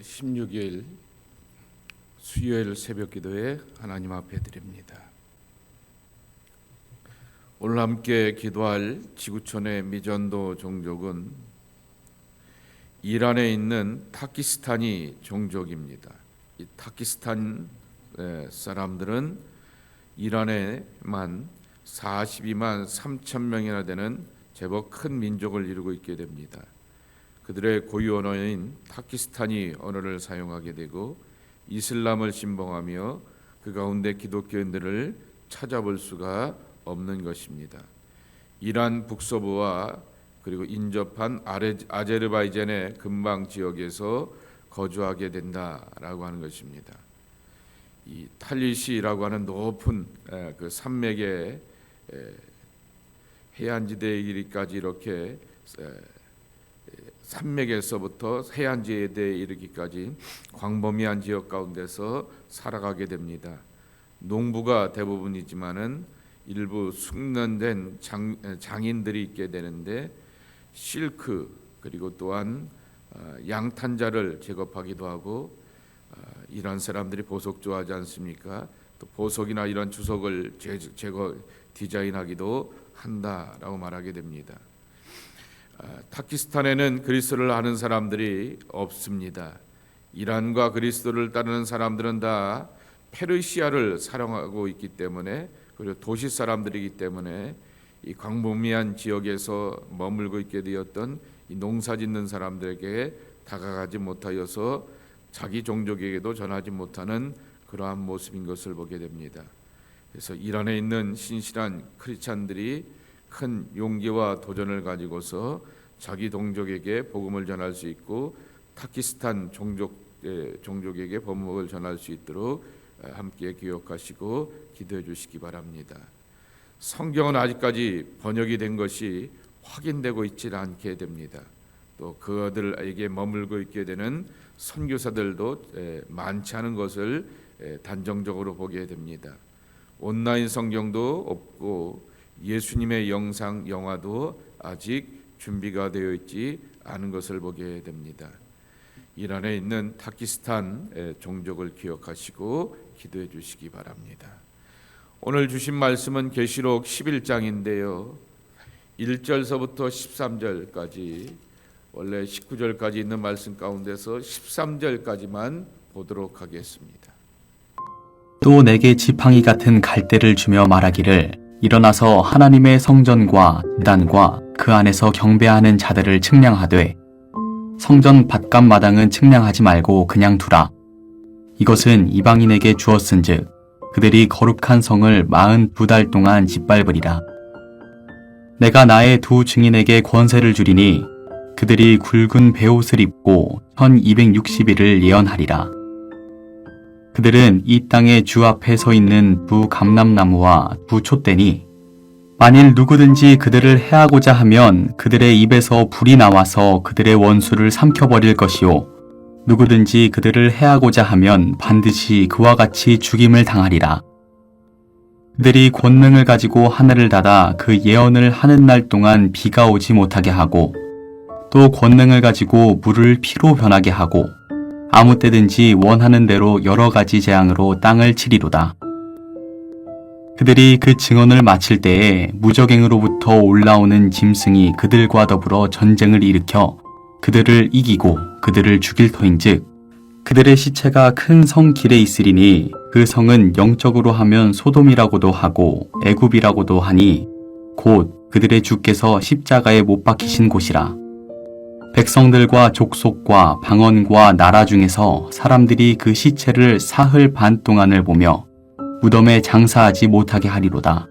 16일 수요일 새벽기도에 하나님 앞에 드립니다. 오늘 함께 기도할 지구촌의 미전도 종족은 이란에 있는 타키스타니 종족입니다. 이 타키스탄 사람들은 이란에만 42만 3천 명이나 되는 제법 큰 민족을 이루고 있게 됩니다. 그들의 고유 언어인 타키스타니 언어를 사용하게 되고 이슬람을 신봉하며 그 가운데 기독교인들을 찾아볼 수가 없는 것입니다. 이란 북서부와 그리고 인접한 아제르바이잔의 근방 지역에서 거주하게 된다라고 하는 것입니다. 이 탈리시라고 하는 높은 그 산맥의 해안지대에 이르기까지 이렇게 산맥에서부터 해안지대에 이르기까지 광범위한 지역 가운데서 살아가게 됩니다. 농부가 대부분이지만은 일부 숙련된 장인들이 있게 되는데 실크 그리고 또한 양탄자를 제거하기도 하고 이런 사람들이 보석 좋아하지 않습니까? 또 보석이나 이런 주석을 디자인하기도 한다라고 말하게 됩니다. 타키스탄에는 그리스도를 아는 사람들이 없습니다. 이란과 그리스도를 따르는 사람들은 다 페르시아를 사랑하고 있기 때문에 그리고 도시 사람들이기 때문에 이 광범위한 지역에서 머물고 있게 되었던 이 농사짓는 사람들에게 다가가지 못하여서 자기 종족에게도 전하지 못하는 그러한 모습인 것을 보게 됩니다. 그래서 이란에 있는 신실한 크리스찬들이 큰 용기와 도전을 가지고서 자기 동족에게 복음을 전할 수 있고 타키스탄 종족에게 복음을 전할 수 있도록 함께 기억하시고 기도해 주시기 바랍니다. 성경은 아직까지 번역이 된 것이 확인되고 있지 않게 됩니다. 또 그들에게 머물고 있게 되는 선교사들도 많지 않은 것을 단정적으로 보게 됩니다. 온라인 성경도 없고 예수님의 영화도 아직 준비가 되어 있지 않은 것을 보게 됩니다. 이란에 있는 타키스탄 종족을 기억하시고 기도해 주시기 바랍니다. 오늘 주신 말씀은 계시록 11장인데요. 1절서부터 13절까지 원래 19절까지 있는 말씀 가운데서 13절까지만 보도록 하겠습니다. 또 내게 지팡이 같은 갈대를 주며 말하기를 일어나서 하나님의 성전과 제단과 그 안에서 경배하는 자들을 측량하되 성전 밭감 마당은 측량하지 말고 그냥 두라. 이것은 이방인에게 주었은즉 그들이 거룩한 성을 42달 동안 짓밟으리라. 내가 나의 두 증인에게 권세를 주리니 그들이 굵은 베옷을 입고 1260일을 예언하리라. 그들은 이 땅의 주 앞에 서 있는 두 감람나무와 두 촛대니 만일 누구든지 그들을 해하고자 하면 그들의 입에서 불이 나와서 그들의 원수를 삼켜버릴 것이요 누구든지 그들을 해하고자 하면 반드시 그와 같이 죽임을 당하리라. 그들이 권능을 가지고 하늘을 닫아 그 예언을 하는 날 동안 비가 오지 못하게 하고 또 권능을 가지고 물을 피로 변하게 하고 아무 때든지 원하는 대로 여러 가지 재앙으로 땅을 치리로다. 그들이 그 증언을 마칠 때에 무적행으로부터 올라오는 짐승이 그들과 더불어 전쟁을 일으켜 그들을 이기고 그들을 죽일 터인즉 그들의 시체가 큰 성 길에 있으리니 그 성은 영적으로 하면 소돔이라고도 하고 애굽이라고도 하니 곧 그들의 주께서 십자가에 못 박히신 곳이라. 백성들과 족속과 방언과 나라 중에서 사람들이 그 시체를 사흘 반 동안을 보며 무덤에 장사하지 못하게 하리로다.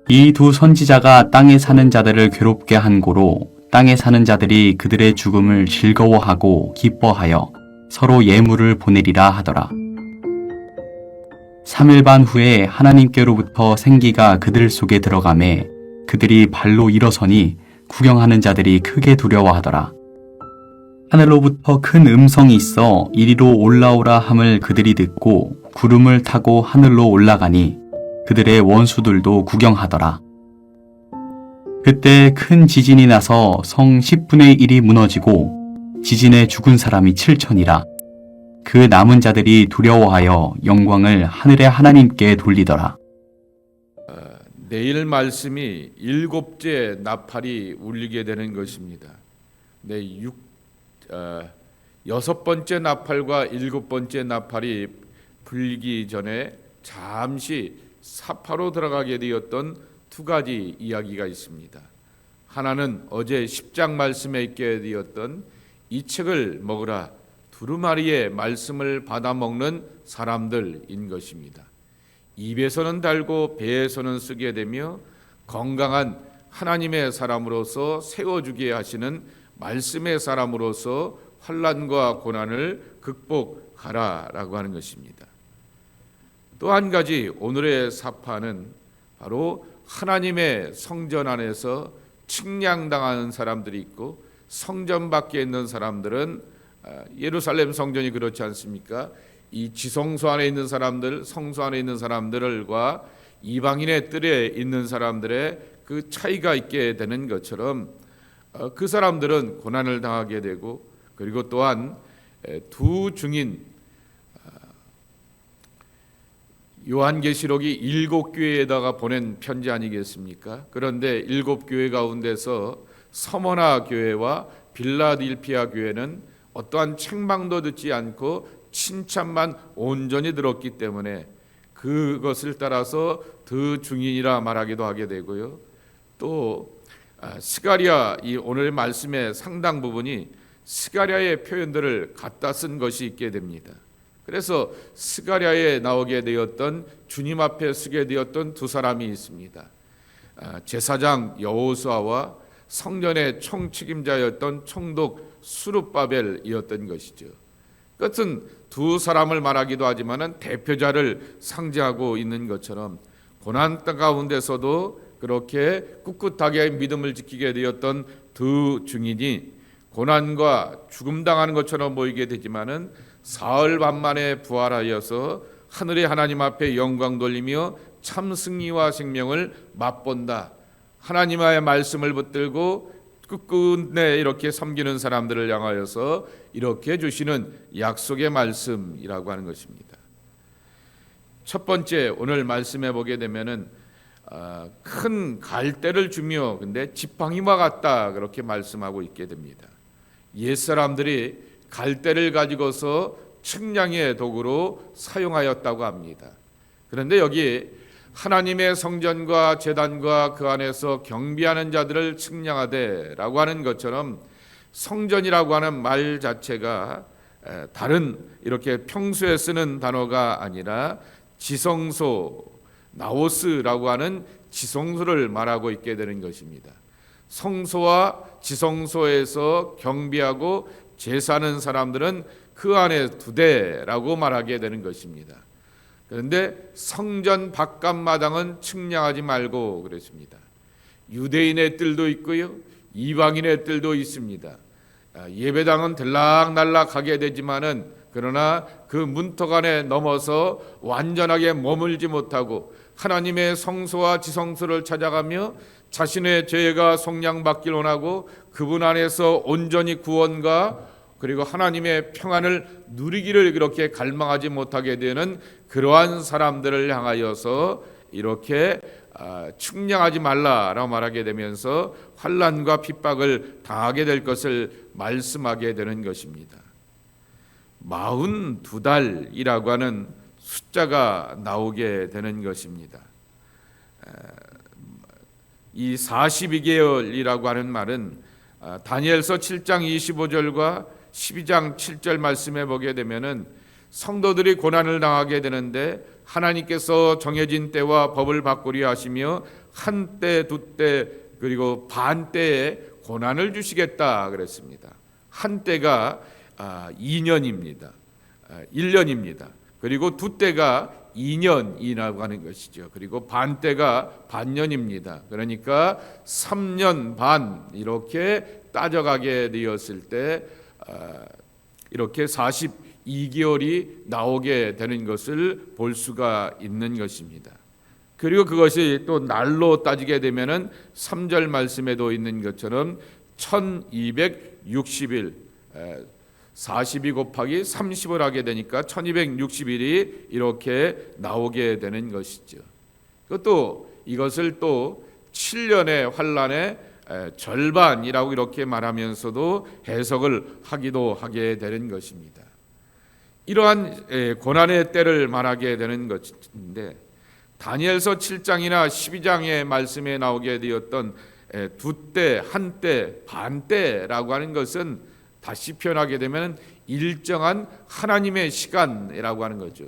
이 두 선지자가 땅에 사는 자들을 괴롭게 한 고로 땅에 사는 자들이 그들의 죽음을 즐거워하고 기뻐하여 서로 예물을 보내리라 하더라. 3일 반 후에 하나님께로부터 생기가 그들 속에 들어가매 그들이 발로 일어서니 구경하는 자들이 크게 두려워하더라. 하늘로부터 큰 음성이 있어 이리로 올라오라 함을 그들이 듣고 구름을 타고 하늘로 올라가니 그들의 원수들도 구경하더라. 그때 큰 지진이 나서 성 10분의 1이 무너지고 지진에 죽은 사람이 7천이라. 그 남은 자들이 두려워하여 영광을 하늘의 하나님께 돌리더라. 내일 말씀이 일곱째 나팔이 울리게 되는 것입니다. 여섯 번째 나팔과 일곱 번째 나팔이 불기 전에 잠시 사파로 들어가게 되었던 두 가지 이야기가 있습니다. 하나는 어제 10장 말씀에 있게 되었던 이 책을 먹으라 두루마리의 말씀을 받아 먹는 사람들인 것입니다. 입에서는 달고 배에서는 쓰게 되며 건강한 하나님의 사람으로서 세워주게 하시는 말씀의 사람으로서 환난과 고난을 극복하라라고 하는 것입니다. 또 한 가지 오늘의 사파는 바로 하나님의 성전 안에서 측량당하는 사람들이 있고 성전 밖에 있는 사람들은 예루살렘 성전이 그렇지 않습니까? 이 지성소 안에 있는 사람들, 성소 안에 있는 사람들과 이방인의 뜰에 있는 사람들의 그 차이가 있게 되는 것처럼 그 사람들은 고난을 당하게 되고 그리고 또한 두 증인 요한계시록이 7교회에다가 보낸 편지 아니겠습니까? 그런데 7교회 가운데서 서머나 교회와 빌라델피아 교회는 어떠한 책망도 듣지 않고 칭찬만 온전히 들었기 때문에 그것을 따라서 더 증인이라 말하기도 하게 되고요. 또 스가랴 이 오늘 말씀의 상당 부분이 스가랴의 표현들을 갖다 쓴 것이 있게 됩니다. 그래서 스가랴에 나오게 되었던 주님 앞에 쓰게 되었던 두 사람이 있습니다. 제사장 여호수아와 성전의 총책임자였던 총독 수룹바벨이었던 것이죠. 끝은 두 사람을 말하기도 하지만 대표자를 상징하고 있는 것처럼 고난 가운데서도 그렇게 꿋꿋하게 믿음을 지키게 되었던 두 증인이 고난과 죽음 당하는 것처럼 보이게 되지만은 사흘 반 만에 부활하여서 하늘의 하나님 앞에 영광 돌리며 참 승리와 생명을 맛본다. 하나님의 말씀을 붙들고 끝끝내 이렇게 섬기는 사람들을 향하여서 이렇게 주시는 약속의 말씀이라고 하는 것입니다. 첫 번째 오늘 말씀해 보게 되면은 큰 갈대를 주며 근데 지팡이와 같다 그렇게 말씀하고 있게 됩니다. 옛 사람들이 갈대를 가지고서 측량의 도구로 사용하였다고 합니다. 그런데 여기 하나님의 성전과 제단과 그 안에서 경비하는 자들을 측량하되라고 하는 것처럼 성전이라고 하는 말 자체가 다른 이렇게 평소에 쓰는 단어가 아니라 지성소, 나오스라고 하는 지성소를 말하고 있게 되는 것입니다. 성소와 지성소에서 경비하고 제사하는 사람들은 그 안에 두 대라고 말하게 되는 것입니다. 그런데 성전 바깥마당은 측량하지 말고 그랬습니다. 유대인의 뜰도 있고요, 이방인의 뜰도 있습니다. 예배당은 들락날락 하게 되지만은 그러나 그 문턱 안에 넘어서 완전하게 머물지 못하고 하나님의 성소와 지성소를 찾아가며 자신의 죄가 속량받길 원하고 그분 안에서 온전히 구원과 그리고 하나님의 평안을 누리기를 그렇게 갈망하지 못하게 되는 그러한 사람들을 향하여서 이렇게 측량하지 말라라고 말하게 되면서 환난과 핍박을 당하게 될 것을 말씀하게 되는 것입니다. 42달이라고 하는 숫자가 나오게 되는 것입니다. 이 42개월이라고 하는 말은 다니엘서 7장 25절과 12장 7절 말씀에 보게 되면은 성도들이 고난을 당하게 되는데 하나님께서 정해진 때와 법을 바꾸려 하시며 한 때, 두 때, 그리고 반 때에 고난을 주시겠다 그랬습니다. 한 때가 2년입니다. 1년입니다. 그리고 두 때가 2년이라고 하는 것이죠. 그리고 반 때가 반년입니다. 그러니까 3년 반 이렇게 따져가게 되었을 때 이렇게 42개월이 나오게 되는 것을 볼 수가 있는 것입니다. 그리고 그것이 또 날로 따지게 되면은 3절 말씀에도 있는 것처럼 1260일 42 곱하기 30을 하게 되니까 1260일이 이렇게 나오게 되는 것이죠. 그것도 이것을 또 7년의 환란의 절반이라고 이렇게 말하면서도 해석을 하기도 하게 되는 것입니다. 이러한 고난의 때를 말하게 되는 것인데, 다니엘서 7장이나 12장의 말씀에 나오게 되었던 두 때, 한 때, 반 때라고 하는 것은 다시 표현하게 되면 일정한 하나님의 시간이라고 하는 거죠.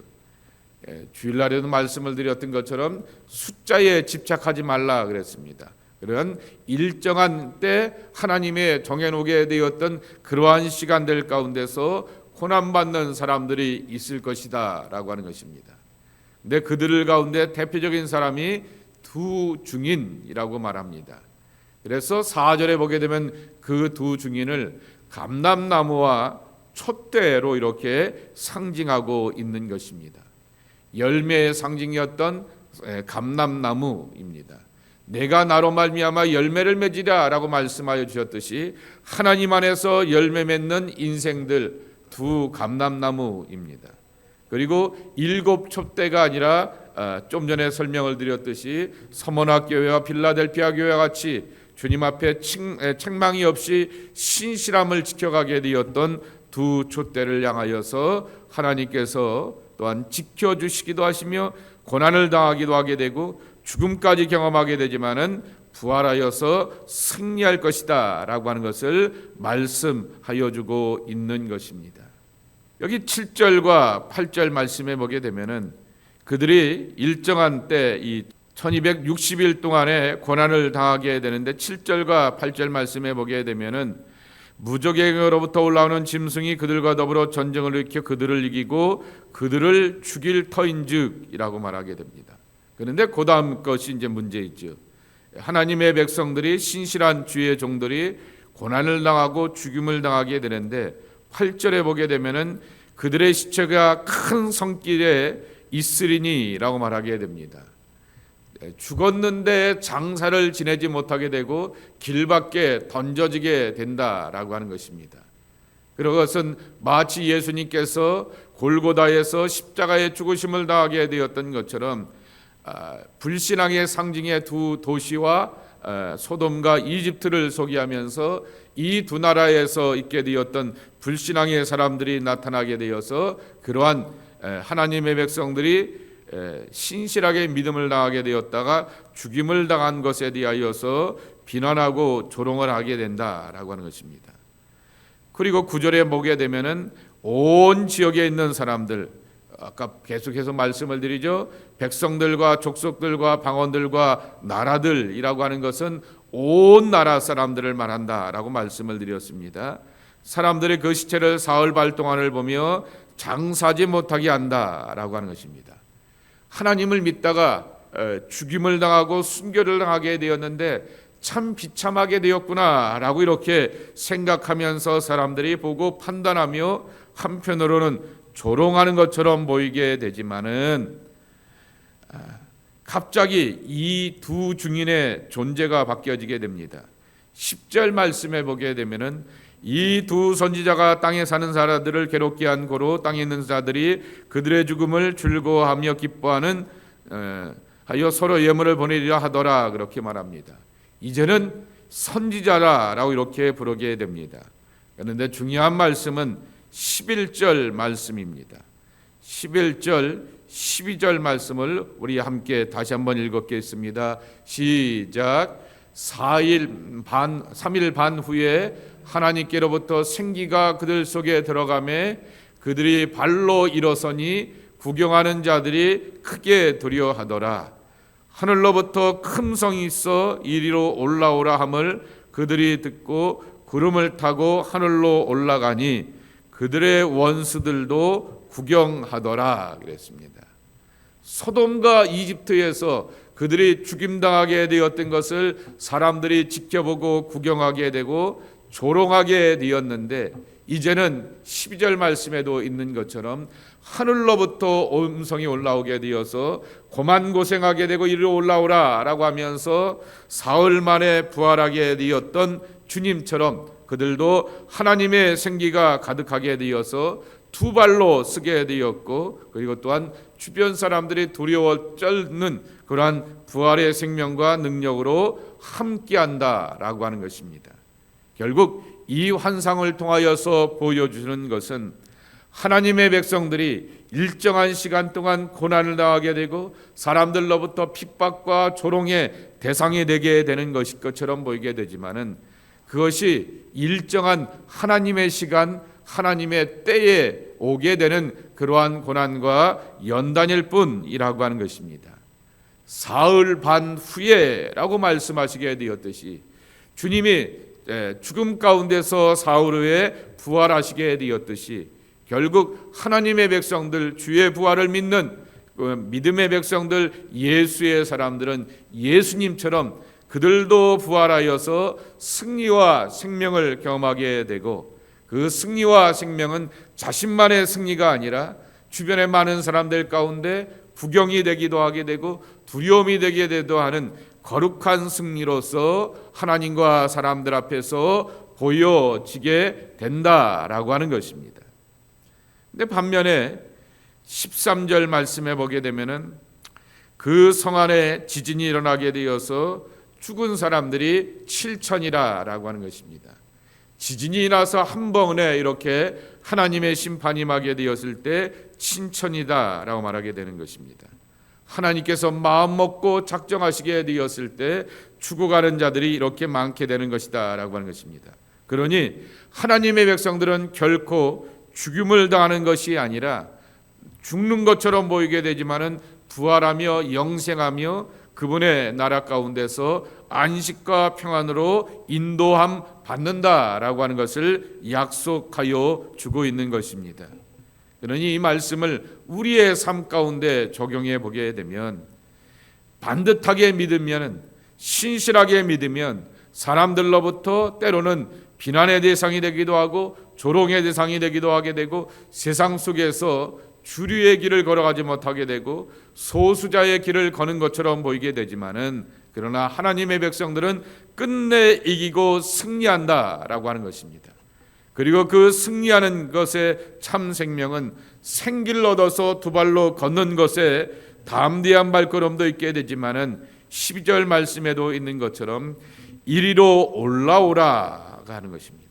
주일날에도 말씀을 드렸던 것처럼 숫자에 집착하지 말라 그랬습니다. 그런 일정한 때 하나님의 정해놓게 되었던 그러한 시간들 가운데서 고난받는 사람들이 있을 것이다 라고 하는 것입니다. 근데 그들 가운데 대표적인 사람이 두 증인이라고 말합니다. 그래서 4절에 보게 되면 그 두 증인을 감람나무와 촛대로 이렇게 상징하고 있는 것입니다. 열매의 상징이었던 감람나무입니다. 내가 나로 말미암아 열매를 맺으랴 라고 말씀하여 주셨듯이 하나님 안에서 열매 맺는 인생들 두 감람나무입니다. 그리고 7 촛대가 아니라 좀 전에 설명을 드렸듯이 서머나 교회와 빌라델피아 교회와 같이 주님 앞에 책망이 없이 신실함을 지켜가게 되었던 두 촛대를 향하여서 하나님께서 또한 지켜주시기도 하시며 고난을 당하기도 하게 되고 죽음까지 경험하게 되지만은 부활하여서 승리할 것이다 라고 하는 것을 말씀하여 주고 있는 것입니다. 여기 7절과 8절 말씀에 보게 되면은 그들이 일정한 때 이 1260일 동안에 고난을 당하게 되는데 7절과 8절 말씀에 보게 되면은 무적에게로부터 올라오는 짐승이 그들과 더불어 전쟁을 일으켜 그들을 이기고 그들을 죽일 터인즉이라고 말하게 됩니다. 그런데 그 다음 것이 이제 문제이죠. 하나님의 백성들이 신실한 주의 종들이 고난을 당하고 죽임을 당하게 되는데 8절에 보게 되면은 그들의 시체가 큰 성길에 있으리니라고 말하게 됩니다. 죽었는데 장사를 지내지 못하게 되고 길 밖에 던져지게 된다라고 하는 것입니다. 그것은 마치 예수님께서 골고다에서 십자가의 죽으심을 당하게 되었던 것처럼 불신앙의 상징의 두 도시와 소돔과 이집트를 소개하면서 이 두 나라에서 있게 되었던 불신앙의 사람들이 나타나게 되어서 그러한 하나님의 백성들이 신실하게 믿음을 당하게 되었다가 죽임을 당한 것에 대하여서 비난하고 조롱을 하게 된다라고 하는 것입니다. 그리고 9절에 보게 되면은 온 지역에 있는 사람들, 아까 계속해서 말씀을 드리죠. 백성들과 족속들과 방언들과 나라들이라고 하는 것은 온 나라 사람들을 말한다라고 말씀을 드렸습니다. 사람들이 그 시체를 사흘 반 동안을 보며 장사하지 못하게 한다라고 하는 것입니다. 하나님을 믿다가 죽임을 당하고 순교를 당하게 되었는데 참 비참하게 되었구나라고 이렇게 생각하면서 사람들이 보고 판단하며 한편으로는 조롱하는 것처럼 보이게 되지만은 갑자기 이 두 증인의 존재가 바뀌어지게 됩니다. 10절 말씀에 보게 되면은 이 두 선지자가 땅에 사는 사람들을 괴롭게 한 고로 땅에 있는 자들이 그들의 죽음을 즐거워하며 기뻐하는 하여 서로 예물을 보내리라 하더라 그렇게 말합니다. 이제는 선지자라라고 이렇게 부르게 됩니다. 그런데 중요한 말씀은 11절 말씀입니다. 11절 12절 말씀을 우리 함께 다시 한번 읽겠습니다. 시작. 3일 반 후에 하나님께로부터 생기가 그들 속에 들어가매 그들이 발로 일어서니 구경하는 자들이 크게 두려워하더라. 하늘로부터 큰 성이 있어 이리로 올라오라 함을 그들이 듣고 구름을 타고 하늘로 올라가니 그들의 원수들도 구경하더라 그랬습니다. 소돔과 이집트에서 그들이 죽임당하게 되었던 것을 사람들이 지켜보고 구경하게 되고 조롱하게 되었는데 이제는 12절 말씀에도 있는 것처럼 하늘로부터 음성이 올라오게 되어서 고만고생하게 되고 이리로 올라오라 라고 하면서 사흘 만에 부활하게 되었던 주님처럼 그들도 하나님의 생기가 가득하게 되어서 두 발로 서게 되었고, 그리고 또한 주변 사람들이 두려워 떨는 그러한 부활의 생명과 능력으로 함께한다라고 하는 것입니다. 결국 이 환상을 통하여서 보여주는 것은 하나님의 백성들이 일정한 시간 동안 고난을 당하게 되고 사람들로부터 핍박과 조롱의 대상이 되게 되는 것일 것처럼 보이게 되지만은, 그것이 일정한 하나님의 시간, 하나님의 때에 오게 되는 그러한 고난과 연단일 뿐이라고 하는 것입니다. 사흘 반 후에라고 말씀하시게 되었듯이 주님이 죽음 가운데서 사흘 후에 부활하시게 되었듯이 결국 하나님의 백성들, 주의 부활을 믿는 믿음의 백성들, 예수의 사람들은 예수님처럼 그들도 부활하여서 승리와 생명을 경험하게 되고, 그 승리와 생명은 자신만의 승리가 아니라 주변의 많은 사람들 가운데 부경이 되기도 하게 되고 두려움이 되게 되기도 하는 거룩한 승리로서 하나님과 사람들 앞에서 보여지게 된다라고 하는 것입니다. 근데 반면에 13절 말씀에 보게 되면은 그 성 안에 지진이 일어나게 되어서 죽은 사람들이 7천이라고 하는 것입니다. 지진이 나서 한 번에 이렇게 하나님의 심판이 임하게 되었을 때 7천이다라고 말하게 되는 것입니다. 하나님께서 마음 먹고 작정하시게 되었을 때 죽어가는 자들이 이렇게 많게 되는 것이다라고 하는 것입니다. 그러니 하나님의 백성들은 결코 죽음을 당하는 것이 아니라 죽는 것처럼 보이게 되지만은 부활하며 영생하며 그분의 나라 가운데서 안식과 평안으로 인도함 받는다라고 하는 것을 약속하여 주고 있는 것입니다. 그러니 이 말씀을 우리의 삶 가운데 적용해 보게 되면, 반듯하게 믿으면, 신실하게 믿으면 사람들로부터 때로는 비난의 대상이 되기도 하고 조롱의 대상이 되기도 하게 되고, 세상 속에서 주류의 길을 걸어가지 못하게 되고 소수자의 길을 거는 것처럼 보이게 되지만은, 그러나 하나님의 백성들은 끝내 이기고 승리한다라고 하는 것입니다. 그리고 그 승리하는 것의 참 생명은 생기를 얻어서 두 발로 걷는 것에 담대한 발걸음도 있게 되지만은 12절 말씀에도 있는 것처럼 이리로 올라오라 하는 것입니다.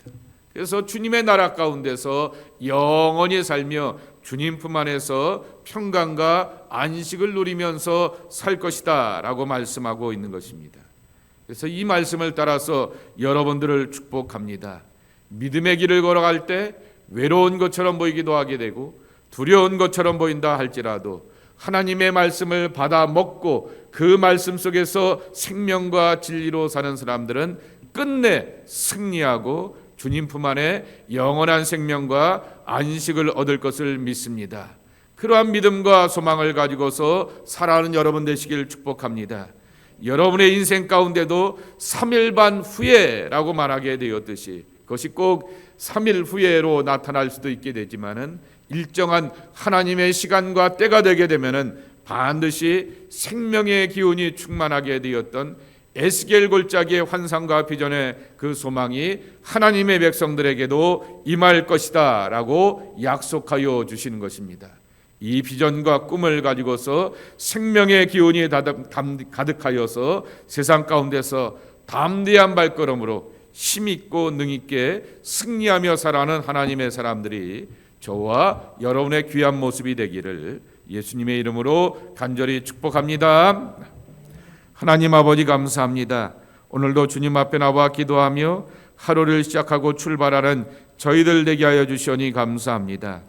그래서 주님의 나라 가운데서 영원히 살며 주님 품 안에서 평강과 안식을 누리면서 살 것이다 라고 말씀하고 있는 것입니다. 그래서 이 말씀을 따라서 여러분들을 축복합니다. 믿음의 길을 걸어갈 때 외로운 것처럼 보이기도 하게 되고 두려운 것처럼 보인다 할지라도 하나님의 말씀을 받아 먹고 그 말씀 속에서 생명과 진리로 사는 사람들은 끝내 승리하고 주님 품 안에 영원한 생명과 안식을 얻을 것을 믿습니다. 그러한 믿음과 소망을 가지고서 살아가는 여러분 되시길 축복합니다. 여러분의 인생 가운데도 3일 반 후에라고 말하게 되었듯이, 그것이 꼭 3일 후에로 나타날 수도 있게 되지만은 일정한 하나님의 시간과 때가 되게 되면은 반드시 생명의 기운이 충만하게 되었던 에스겔 골짜기의 환상과 비전의 그 소망이 하나님의 백성들에게도 임할 것이다 라고 약속하여 주시는 것입니다. 이 비전과 꿈을 가지고서 생명의 기운이 가득하여서 세상 가운데서 담대한 발걸음으로 힘있고 능있게 승리하며 살아가는 하나님의 사람들이 저와 여러분의 귀한 모습이 되기를 예수님의 이름으로 간절히 축복합니다. 하나님 아버지 감사합니다. 오늘도 주님 앞에 나와 기도하며 하루를 시작하고 출발하는 저희들 되게 하여 주시오니 감사합니다.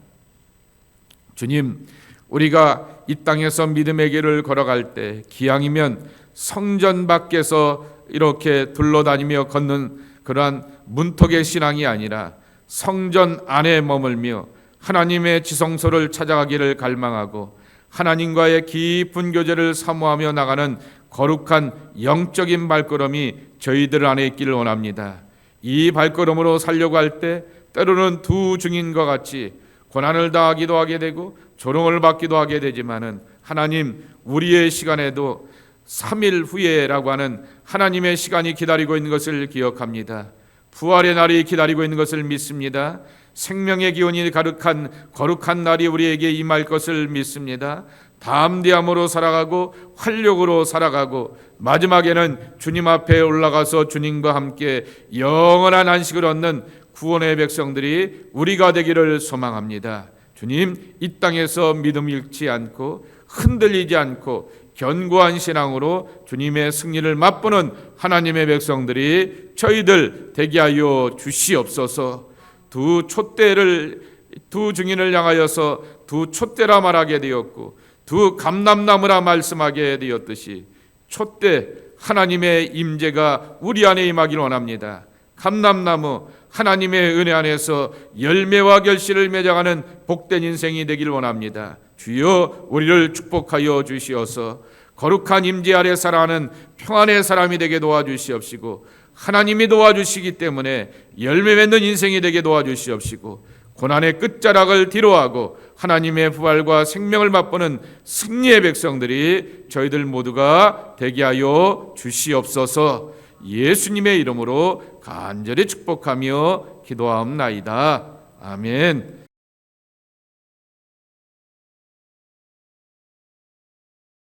주님, 우리가 이 땅에서 믿음의 길을 걸어갈 때 기왕이면 성전 밖에서 이렇게 둘러다니며 걷는 그러한 문턱의 신앙이 아니라 성전 안에 머물며 하나님의 지성소를 찾아가기를 갈망하고 하나님과의 깊은 교제를 사모하며 나가는 거룩한 영적인 발걸음이 저희들 안에 있기를 원합니다. 이 발걸음으로 살려고 할 때 때로는 두 증인과 같이 고난을 당하기도 하게 되고 조롱을 받기도 하게 되지만은, 하나님, 우리의 시간에도 3일 후에라고 하는 하나님의 시간이 기다리고 있는 것을 기억합니다. 부활의 날이 기다리고 있는 것을 믿습니다. 생명의 기운이 가득한 거룩한 날이 우리에게 임할 것을 믿습니다. 담대함으로 살아가고 활력으로 살아가고 마지막에는 주님 앞에 올라가서 주님과 함께 영원한 안식을 얻는 구원의 백성들이 우리가 되기를 소망합니다. 주님, 이 땅에서 믿음 잃지 않고 흔들리지 않고 견고한 신앙으로 주님의 승리를 맛보는 하나님의 백성들이 저희들 되게 하여 주시옵소서. 두 증인을 향하여서 두 촛대라 말하게 되었고 두 감람나무라 말씀하게 되었듯이 촛대 하나님의 임재가 우리 안에 임하기를 원합니다. 감람나무 하나님의 은혜 안에서 열매와 결실을 맺어가는 복된 인생이 되기를 원합니다. 주여 우리를 축복하여 주시어서 거룩한 임재 아래 살아가는 평안의 사람이 되게 도와주시옵시고 하나님이 도와주시기 때문에 열매 맺는 인생이 되게 도와주시옵시고 고난의 끝자락을 뒤로하고 하나님의 부활과 생명을 맛보는 승리의 백성들이 저희들 모두가 되게 하여 주시옵소서. 예수님의 이름으로 간절히 축복하며 기도하옵나이다. 아멘.